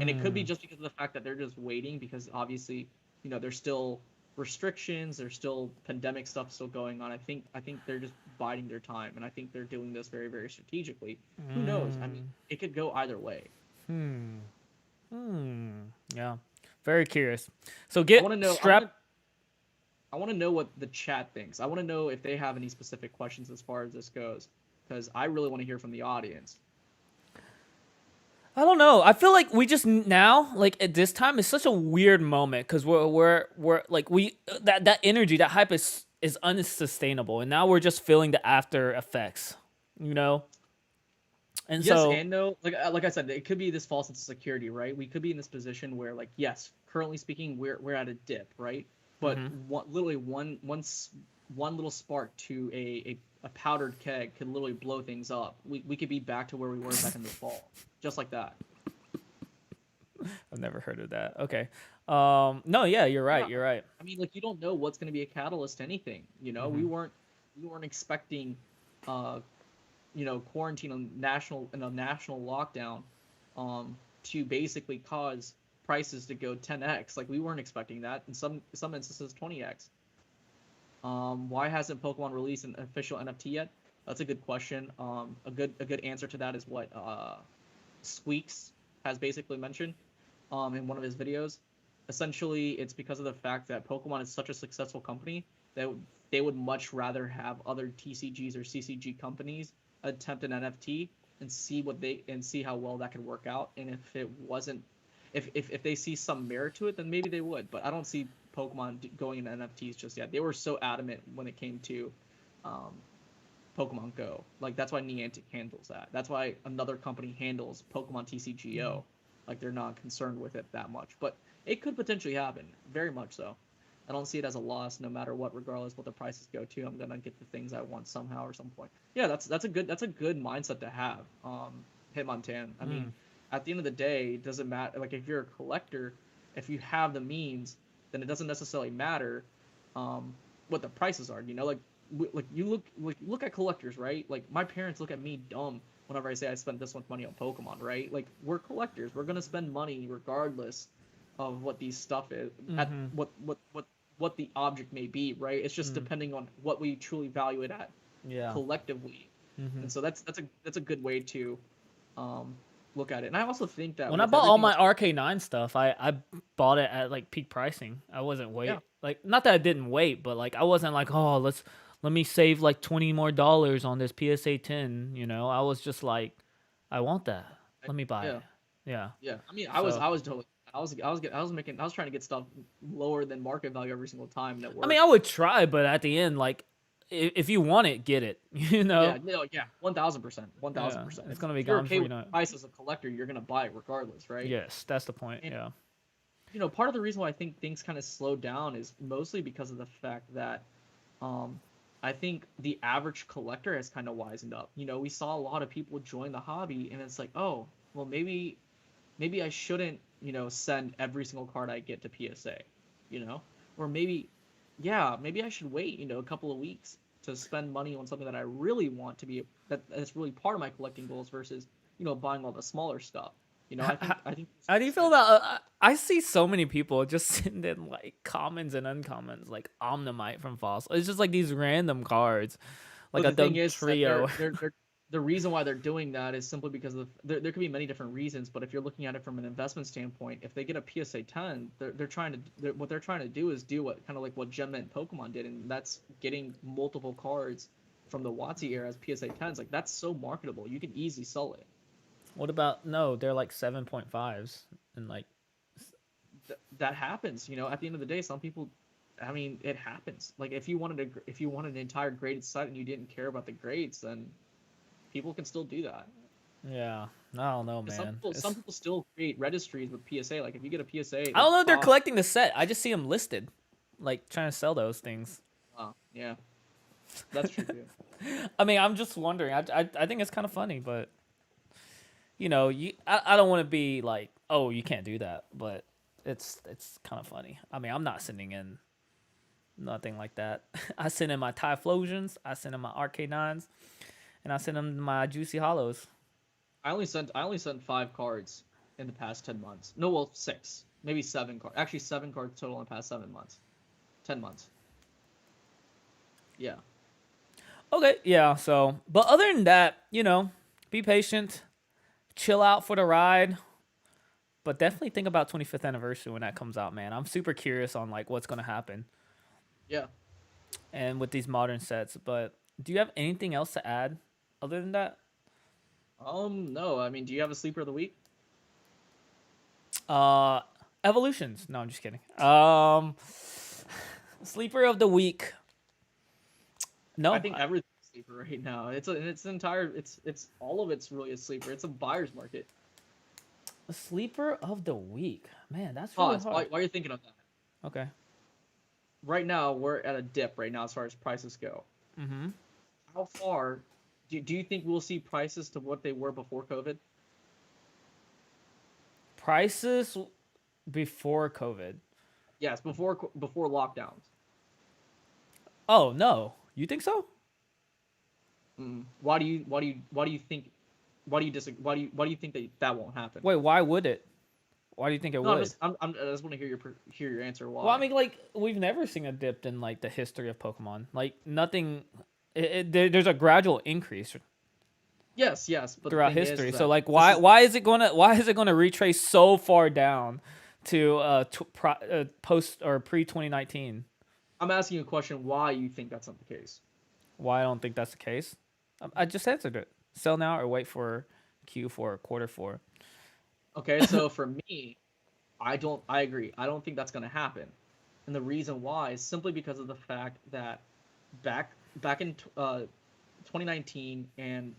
And it could be Mm, just because of the fact that they're just waiting because obviously, there's still restrictions, there's still pandemic stuff still going on. I think they're just biding their time, and I think they're doing this very very strategically. Who knows? I mean, mm, it could go either way. hmm. Hmm. Yeah. Very curious. So I get want to know. strapped. I want to know what the chat thinks. I want to know if they have any specific questions as far as this goes, because I really want to hear from the audience. I don't know. I feel like we just now, like at this time, is such a weird moment because we're like that energy, that hype is unsustainable, and now we're just feeling the after effects, you know. And Yes so, and no. Like I said, it could be this false sense of security, right? We could be in this position where, like, yes, currently speaking, we're at a dip, right? But hmm. literally one little spark to a powdered keg could literally blow things up. We could be back to where we were back in the fall, just like that. I've never heard of that. Okay. No, yeah, you're right. Yeah, You're right. I mean, like you don't know what's going to be a catalyst to anything. Hmm. We weren't expecting, uh, quarantine on in a national lockdown, to basically cause prices to go 10x. Like we weren't expecting that. In some instances, 20x. Why hasn't Pokemon released an official NFT yet? That's a good question. A good answer to that is what Squeaks has basically mentioned, in one of his videos. Essentially, it's because of the fact that Pokemon is such a successful company that they would much rather have other TCGs or CCG companies attempt an NFT and see how well that could work out. And if it wasn't, if they see some merit to it, then maybe they would. But I don't see Pokemon going into NFTs just yet. They were so adamant when it came to um, Pokemon Go. Like that's why Niantic handles that. That's why another company handles Pokemon TCGO. Like they're not concerned with it that much. But it could potentially happen, very much so. I don't see it as a loss, no matter what, regardless what the prices go to. I'm gonna get the things I want somehow or some point. Yeah, that's a good mindset to have. Hitmontana. I mean, Mm. at the end of the day, it doesn't matter. Like if you're a collector, if you have the means, then it doesn't necessarily matter, um, what the prices are. Like you look at collectors, right? Like my parents look at me dumb whenever I say I spent this much money on Pokemon, right? Like we're collectors. We're gonna spend money regardless of what these stuff is, at Hmm. what the object may be, right? It's just Mm. depending on what we truly value it at Yeah. collectively. Hmm. And so that's a good way to um look at it. And I also think that When I with bought all everything my that's RK9 stuff, I bought it at like peak pricing. I wasn't yeah, like not that I didn't wait, but like I wasn't like, oh, let me save like $20 more on this PSA 10. I was just like, I want that. Let me buy it. yeah. Yeah. Yeah, I mean, I was So I was totally I was trying to get stuff lower than market value every single time, and it I mean, I worked. would try, but at the end, like, if you want it, get it. Yeah, no, yeah, 1,000%, one thousand Yeah, percent. it's If gonna be if you're gone okay before you with know the it. price as a collector, you're gonna buy it regardless, right? Yes, that's the point. And Yeah. part of the reason why I think things kind of slowed down is mostly because of the fact that um I think the average collector has kind of wisened up. We saw a lot of people join the hobby, and it's like, oh, well, maybe maybe I shouldn't, send every single card I get to PSA, you know? Or maybe, yeah, maybe I should wait, a couple of weeks to spend money on something that I really want to be that's really part of my collecting goals versus, buying all the smaller stuff. How, I how, think there's how a do you feel sense. about? I see so many people just send in like commons and uncommons, like Omnimite from Fossil. It's just like these random cards, like But a the thing Doug is that Trio. the reason why they're doing that is simply because there could be many different reasons. But if you're looking at it from an investment standpoint, if they get a PSA 10, what they're trying to do is do what kind of like what Gem and Pokemon did, and that's getting multiple cards from the WotC era as PSA 10s. Like that's so marketable, you can easily sell it. What about no? They're like 7.5s and like That happens, at the end of the day. Some people, I mean, it happens. Like if you wanted an entire graded set and you didn't care about the grades, then people can still do that. yeah. I don't know, 'Cause man. some people still create registries with PSA. Like if you get a PSA I like don't know if they're five, collecting the set. I just see them listed, like trying to sell those things. yeah, that's true too. I mean, I'm just wondering. I think it's kind of funny, but I don't want to be like, oh, you can't do that, but it's kind of funny. I mean, I'm not sending in nothing like that. I send in my Typhlosions, I send in my Arcade 9s, and I send them my Juicy Hollows. I only sent 5 cards in the past 10 months. No, well, six, maybe 7 cards. Actually, 7 cards total in the past 7 months, 10 months. Yeah, Okay, yeah. So, but other than that, be patient, chill out for the ride. But definitely think about 25th anniversary when that comes out, man. I'm super curious on like what's gonna happen yeah. and with these modern sets. But do you have anything else to add other than that? No, I mean, do you have a sleeper of the week? Uh, Evolutions. No, I'm just kidding. Sleeper of the week. I No, think everything's a sleeper right now. It's all of it's really a sleeper. It's a buyer's market. sleeper of the week. Man, that's really Pause. hard. While you're thinking of that, Okay. right now we're at a dip right now as far as prices go. Mm-hmm. How far do you think we'll see prices to what they were before COVID? Prices before COVID. Yes, before lockdowns. Oh no, you think so? Why do you think why do you disagree? Why do you think that won't happen? Wait, why would it? Why do you think it No, would? I just want to hear your answer. Well, I Why? mean, like we've never seen a dip in like the history of Pokemon. Like nothing. There's a gradual increase Yes, but the throughout thing is history. So that like, this is why is it gonna retrace so far down to post or pre 2019? I'm asking you a question. Why you think that's not the case? Why I don't think that's the case? I just answered it. Sell now or wait for Q4 or quarter 4. Okay, so for me, I agree. I don't think that's going to happen. And the reason why is simply because of the fact that back in 2019 and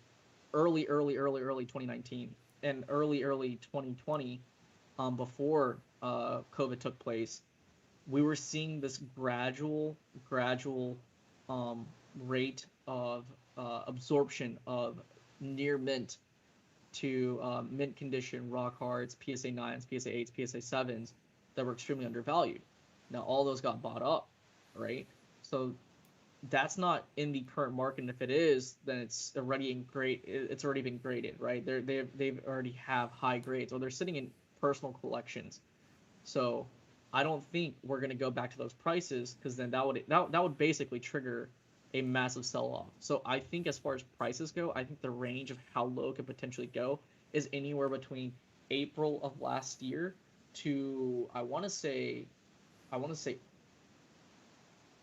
early 2019 and early 2020, before COVID took place, we were seeing this gradual um, rate of absorption of near mint to mint condition raw cards, PSA 9s, PSA 8s, PSA 7s that were extremely undervalued. Now all those got bought up, right? So that's not in the current market. And if it is, then it's already in great. It's already been graded, right? They've already have high grades, or they're sitting in personal collections. So I don't think we're gonna go back to those prices because then that would basically trigger a massive sell off. So I think as far as prices go, I think the range of how low it could potentially go is anywhere between April of last year to I want to say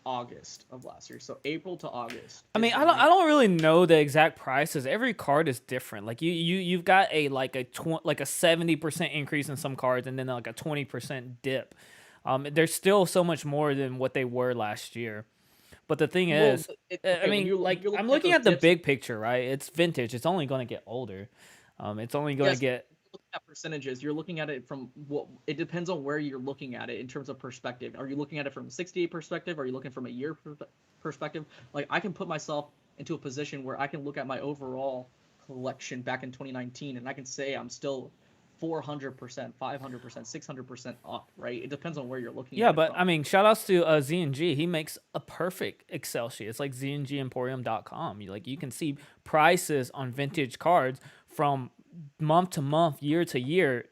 August of last year. So April to August I is mean, the I range. don't really know the exact prices. Every card is different. Like you've got like a 70% increase in some cards, and then like a 20% dip. There's still so much more than what they were last year. But the thing Well, is, I okay, when mean, you're like I'm looking at looking those at the dips, big picture, right? It's vintage. It's only going to get older. It's only going to yes, get. you're looking at percentages. You're looking at it from what it depends on where you're looking at it in terms of perspective. Are you looking at it from a 68 perspective? Are you looking from a year perspective? Like I can put myself into a position where I can look at my overall collection back in 2019 and I can say I'm still 400%, 500%, 600% up, right? It depends on where you're looking Yeah, at it but I from. mean, shout outs to Z&G. He makes a perfect Excel sheet. It's like zngemporium.com. You can see prices on vintage cards from month to month, year to year,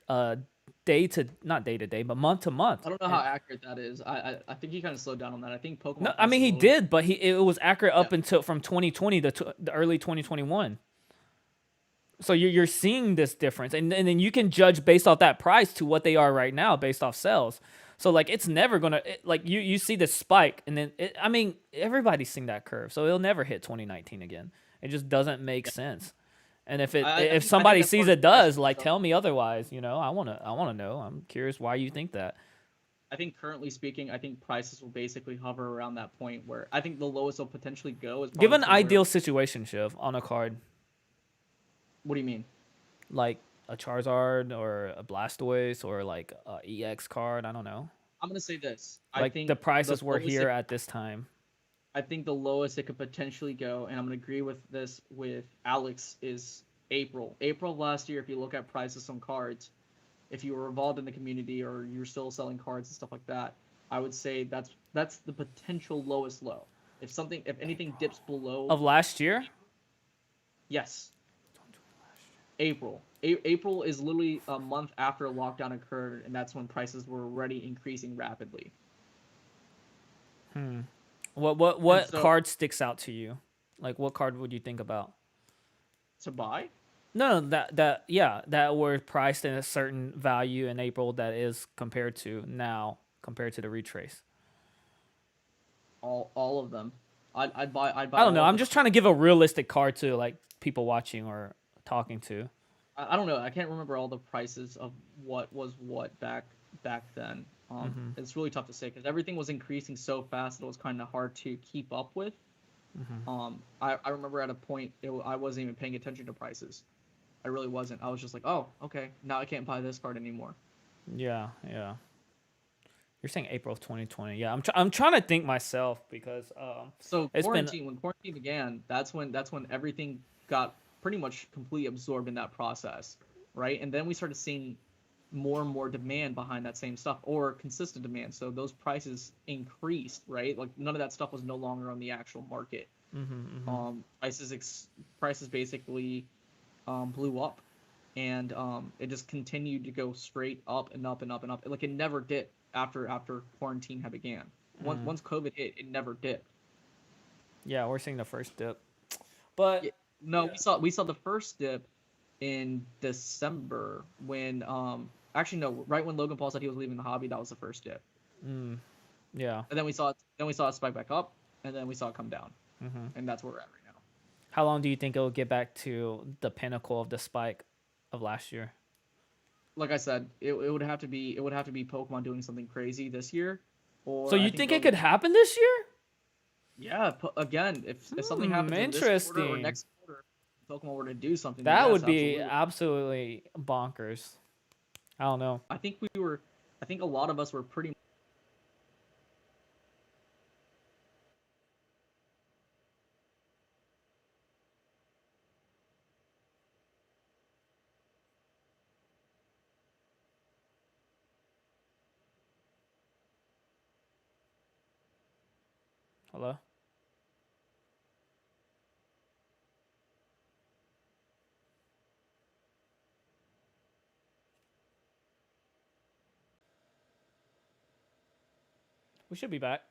day to not day to day, but month to month. I don't know how And accurate that is. I think he kind of slowed down on that. I think no, Pokemon I mean prices he always. did, but it was accurate Yeah, up until from 2020 to the early 2021. So you're seeing this difference, and then you can judge based off that price to what they are right now based off sales. So like it's never gonna like you see the spike, and then I mean everybody's seen that curve, so it'll never hit 2019 again. It just doesn't make yeah. sense. And I if think somebody that's sees part of it the price does, like stuff. tell me otherwise. I wanna know. I'm curious why you think that. I think currently speaking, I think prices will basically hover around that point where I think the lowest they'll potentially go is Give probably an somewhere. ideal situation, Shiv, on a card What do you mean? like a Charizard or a Blastoise or like a EX card. I don't know. I'm gonna say this. Like the prices were here at this time. I think the lowest it could potentially go, and I'm gonna agree with this with Alex, is April. April of last year, if you look at prices on cards, if you were involved in the community or you're still selling cards and stuff like that, I would say that's the potential lowest low. If anything dips below, Of last year. yes, April. April is literally a month after lockdown occurred, and that's when prices were already increasing rapidly. And What so card sticks out to you? Like what card would you think about? to buy No, no, that were priced in a certain value in April that is compared to now compared to the retrace. all of them, I'd I buy don't know. all of I'm them. just trying to give a realistic card to like people watching or talking to. I don't know. I can't remember all the prices of what was what back then. It's really tough to say because everything was increasing so fast that it was kind of hard to keep up with. I remember at a point I wasn't even paying attention to prices. I really wasn't. I was just like, oh, okay, now I can't buy this card anymore. Yeah, yeah. You're saying April of 2020. Yeah, I'm trying to think myself because So it's been when quarantine began, that's when everything got pretty much completely absorbed in that process, right? And then we started seeing more and more demand behind that same stuff or consistent demand. So those prices increased, right? Like none of that stuff was no longer on the actual market. Prices basically blew up, and it just continued to go straight up and up and up and up. Like it never dipped after quarantine had began. Once COVID hit, it never dipped. yeah, we're seeing the first dip. But Yeah, no, we saw the first dip in December when actually no, right when Logan Paul said he was leaving the hobby, that was the first dip. yeah. And then we saw it spike back up, and then we saw it come down, and that's where we're at right now. How long do you think it'll get back to the pinnacle of the spike of last year? Like I said, it would have to be Pokemon doing something crazy this year, So or I you think think it early. could happen this year? Yeah, again, if something happens in this quarter or Interesting. next quarter, Pokemon were to do something, then That yes, would be absolutely. absolutely bonkers. I don't know. I think we were. I think a lot of us were pretty. Hello? We should be back.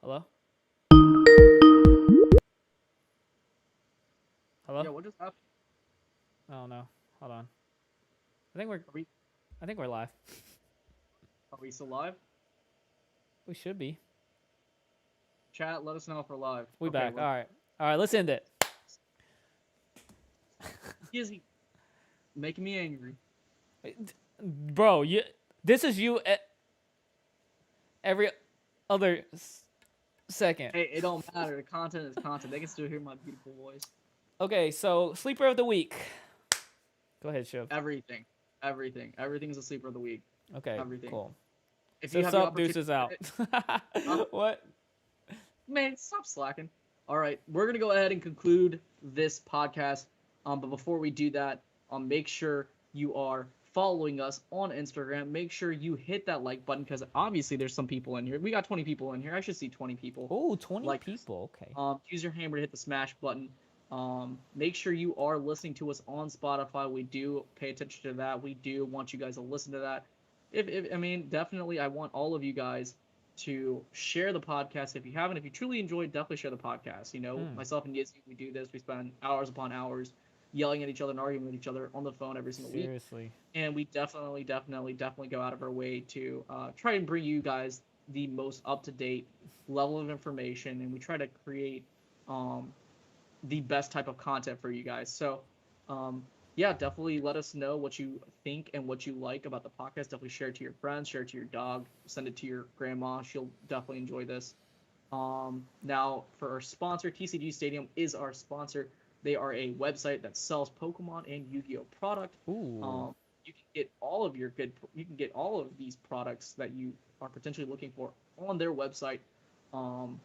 Hello? Hello? Yeah, what just happened? I don't know. Hold on. I think we're Are we I think we're live. are we still live? We should be. Chat, let us know if we're live. We Okay, back. we're. All right. All right, let's end it. Yizzy, making me angry. Bro, this is you every other second. Hey, it don't matter. The content is content. They can still hear my beautiful voice. Okay, so sleeper of the week. Go ahead, Shiv. Everything's a sleeper of the week. Okay, Everything. cool. If you So have the sup, opportunity, deuces out. huh? What? Man, stop slacking. All right, we're gonna go ahead and conclude this podcast. But before we do that, make sure you are following us on Instagram, make sure you hit that like button because obviously there's some people in here. We got 20 people in here. I should see 20 people Oh, 20 like this. people. Okay. Use your hammer to hit the smash button. Make sure you are listening to us on Spotify. We do pay attention to that. We do want you guys to listen to that. If I mean, definitely, I want all of you guys to share the podcast if you haven't. If you truly enjoyed, definitely share the podcast. You know, Hmm. myself and Yizzy, we do this. We spend hours upon hours yelling at each other and arguing with each other on the phone every single week. Seriously. And we definitely go out of our way to try and bring you guys the most up to date level of information, and we try to create um, the best type of content for you guys. So, um, yeah, definitely let us know what you think and what you like about the podcast. Definitely share it to your friends, share it to your dog, send it to your grandma. She'll definitely enjoy this. Now, for our sponsor, TCG Stadium is our sponsor. They are a website that sells Pokemon and Yu-Gi-Oh product. Ooh. Um, you can get all of your good, you can get all of these products that you are potentially looking for on their website. Um,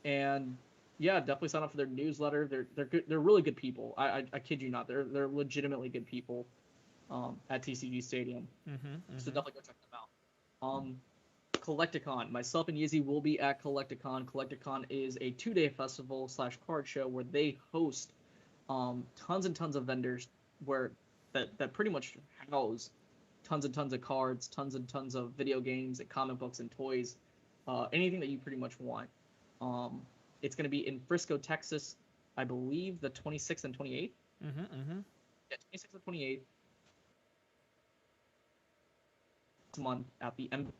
and yeah, definitely sign up for their newsletter. They're good. They're really good people. I kid you not. They're legitimately good people. At TCG Stadium. Mm-hmm. So Mm-hmm. definitely go check them out. Collecticon. Myself and Yizzy will be at Collecticon. Collecticon is a 2-day festival slash card show where they host tons and tons of vendors where that pretty much house tons and tons of cards, tons and tons of video games and comic books and toys, anything that you pretty much want. Um, it's going to be in Frisco, Texas, I believe the 26th and 28th. Mm-hmm. Mm-hmm. Yeah, 26th and 28th month at the M.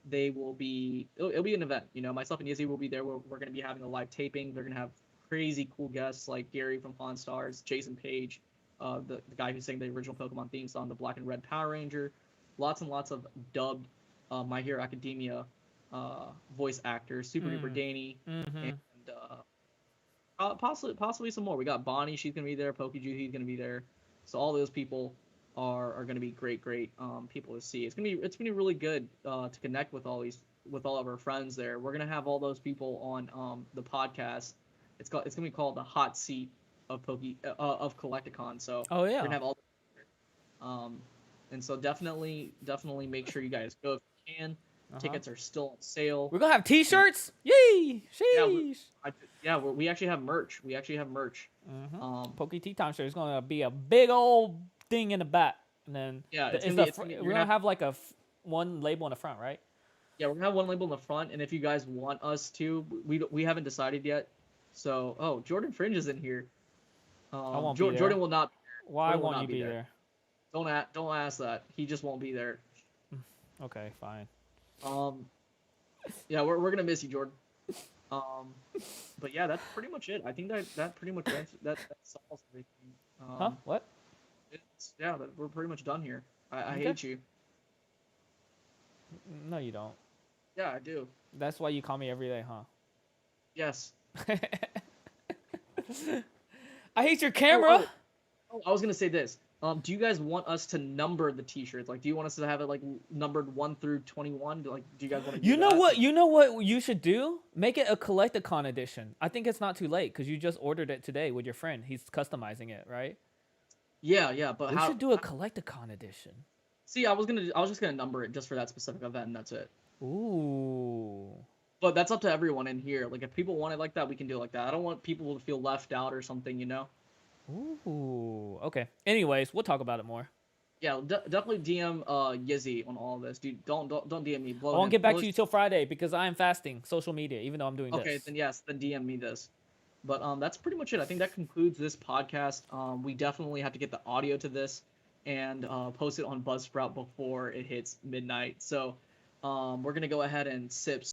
They will be it'll be an event. You know, myself and Yizzy will be there. We're going to be having a live taping. They're going to have crazy cool guests like Gary from Pawn Stars, Jason Page, the guy who sang the original Pokemon theme song, the Black and Red Power Ranger, lots and lots of dubbed My Hero Academia voice actors, Super Duper Mm. Danny, and Mm-hmm. possibly some more. We got Bonnie, she's gonna be there. Pokey he's gonna be there. So all those people are gonna be great people to see. It's gonna be really good to connect with all of our friends there. We're gonna have all those people on the podcast. It's gonna be called the hot seat of Collecticon. So Oh we're yeah. gonna have all um and so definitely make sure you guys go if you can. Uh-huh. Tickets are still on sale. We're gonna have And T-shirts. Yay! yeah, Sheesh. we actually have merch. We actually have merch. Mm-hmm. Um, Poke Tea Time shirt is gonna be a big old thing in the back, and then yeah, the, it's is gonna be the it's gonna be, we're gonna have like one label in the front, right? yeah, we're gonna have one label in the front, and if you guys want us to, we haven't decided yet. So, oh, Jordan Fringe is in here. I won't be there. Jordan will not. Why Jordan will won't you not be be there. there? Don't ask that. He just won't be there. Okay, fine. Um, yeah, we're gonna miss you, Jordan. Um, but yeah, that's pretty much it. I think that pretty much that solves everything. Huh? What? We're pretty much done here. I Okay. hate you. No, you don't. Yeah, I do. That's why you call me every day, huh? Yes. I hate your Oh, camera. oh, oh, I was gonna say this. Do you guys want us to number the T-shirts? Like, do you want us to have it like numbered 1 through 21? Like, do you guys want to do You know that? what? You know what you should do? Make it a Collecticon edition. I think it's not too late because you just ordered it today with your friend. He's customizing it, right? Yeah. But We how? should do a Collecticon edition. See, I was just gonna number it just for that specific event, and that's it. Ooh. But that's up to everyone in here. Like, if people want it like that, we can do it like that. I don't want people to feel left out or something, you know? Ooh. Okay. Anyways, we'll talk about it more. Yeah, definitely DM Yizzy on all of this, dude. Don't DM me. I Blow won't him. get back to you till Friday because I am fasting social media, even though I'm doing Okay, this. then yes, then DM me this. But that's pretty much it. I think that concludes this podcast. We definitely have to get the audio to this and post it on Buzzsprout before it hits midnight. So we're gonna go ahead and sip